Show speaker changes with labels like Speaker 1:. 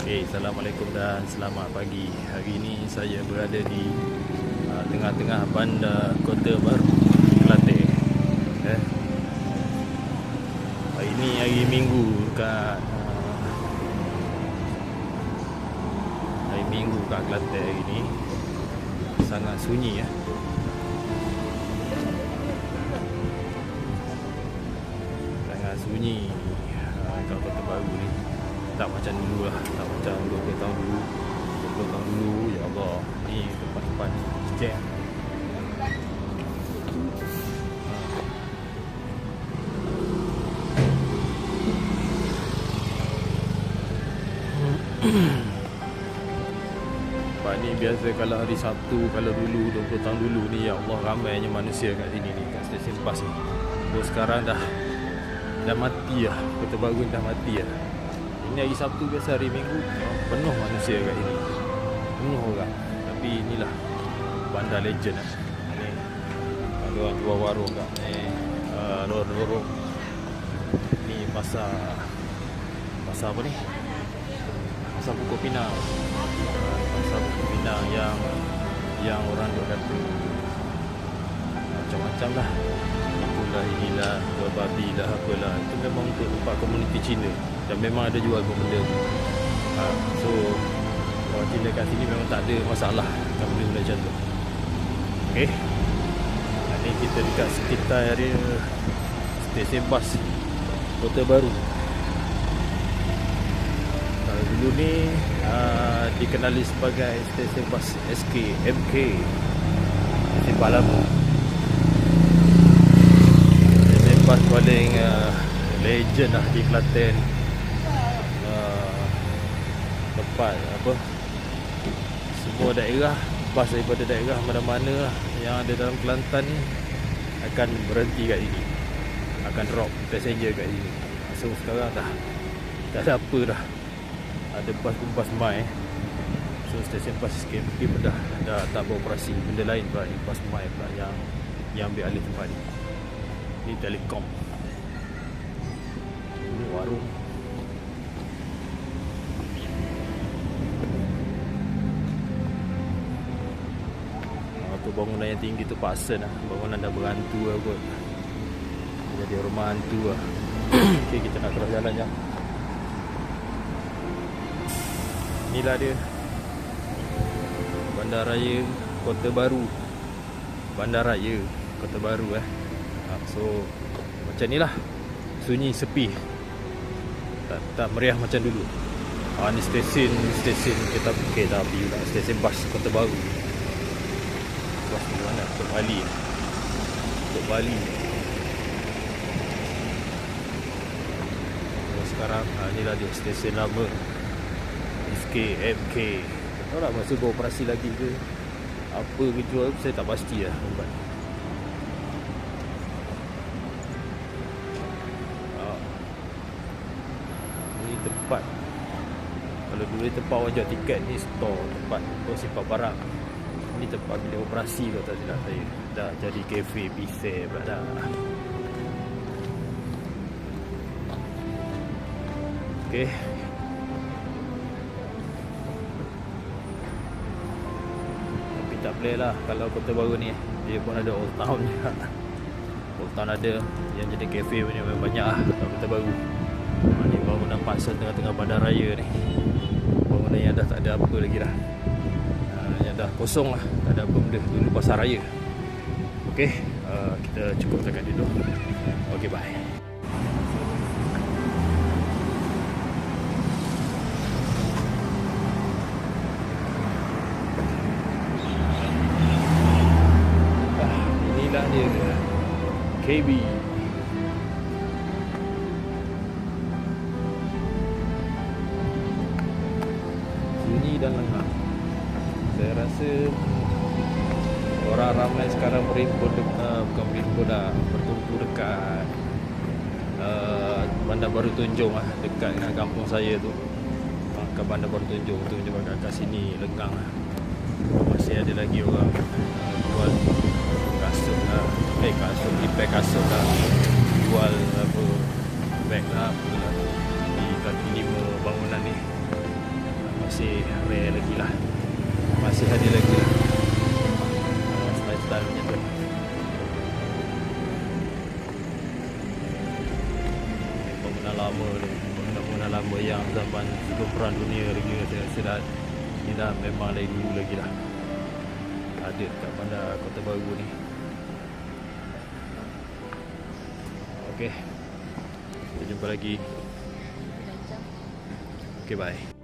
Speaker 1: Assalamualaikum dan selamat pagi. Hari ini saya berada di tengah-tengah bandar Kota Baru, Kelantan. Hari ini hari Minggu kat Kelantan hari ini. Sangat sunyi ya. Sangat sunyi kat Kota Baru ni. Tak macam dulu lah, tak macam 20 tahun dulu. 20 tahun dulu, ya Allah, ni tempat-tempat jam. Tempat ni biasa kalau hari Sabtu, kalau dulu 20 tahun dulu ni, ya Allah, ramainya manusia kat sini ni, kat stesen bas ni. So sekarang dah mati lah, Kota Baru dah mati lah. Ini hari Sabtu biasa, hari Minggu penuh manusia kat sini, penuh orang. Tapi inilah bandar legend lah. Ni ada orang jual warung kat ni, lorong-lorong. Ni pasar apa ni? Pasar Pokok Pinang. Pasar Pokok Pinang yang orang duk kata macam-macam lah. Itulah, inilah, jual babi lah, apalah. Itu memang untuk tempat komuniti Cina. Dan memang ada jual benda tu. So orang Cina kat sini memang tak ada masalah dengan benda-benda macam tu. Okay, ni kita dekat sekitar area stesen bas Kota Baru. Kalau dulu ni dikenali sebagai stesen bas SK, MK, stesen bas lama. Stesen bas paling legend lah di Kelantan. Tempat apa, semua daerah, bas daripada daerah mana-mana yang ada dalam Kelantan ni akan berhenti kat sini, akan drop passenger kat sini. So sekarang dah tak ada apa dah, ada bas mai. So stesen bas KMP pun dah tak beroperasi. Benda lain pula ni, bas mai pula yang ambil alih tempat ni. Ni Telekom, ini warung. Bangunan yang tinggi tu paksa lah. Bangunan dah berhantu lah kot. Jadi rumah hantu lah. Okay, kita nak terus jalan je. Inilah dia, Bandaraya Kota Baru. Bandaraya Kota Baru So macam ni lah, sunyi, sepi, tak meriah macam dulu. Ni stesen kereta api pula, stesen bas Kota Baru. Bas di mana? Untuk Bali. Sekarang inilah dia stesen lama SKMK. Tak tahu lah masa beroperasi lagi ke apa ke jual, saya tak pasti lah tempat. Ni tempat, kalau dulu tempat orang jual tiket, ni store, tempat untuk simpan barang. Ni tempat bilik operasi kalau tak silap saya. Dah jadi kafe, pisai pula dah. Okay, tapi tak boleh lah kalau Kota Baru ni, dia pun ada Old Town juga. Old Town ada, yang jadi kafe punya memang banyak lah kalau Kota Baru. Ni bangunan pasar tengah-tengah bandar raya ni. Bangunan yang dah tak ada apa lagi dah, dah kosong lah, tak ada apa benda. Dulu pasar raya. Okay, kita cukup dekat dulu. Okay, bye. Inilah dia, KB. Sunyi dan lengang. Saya rasa orang ramai sekarang berkumpul dekat Bandar Baru Tunjung lah, dekat dengan kampung saya tu. Ke Bandar Baru Tunjung kat sini lengang lah. Masih ada lagi orang jual kasut lah, repair kasut lah, jual apa, beg lah, apalah di kaki 5 bangunan ni. lagi lah. Masih ada lagi lah style macam tu. Bangunan lama tu, bangunan lama yang zaman sebelum Perang Dunia lagi. Saya rasa dah, ni dah memang dari dulu lagi lah ada kat bandar Kota Baru ni. Okay, kita jumpa lagi. Okay, bye.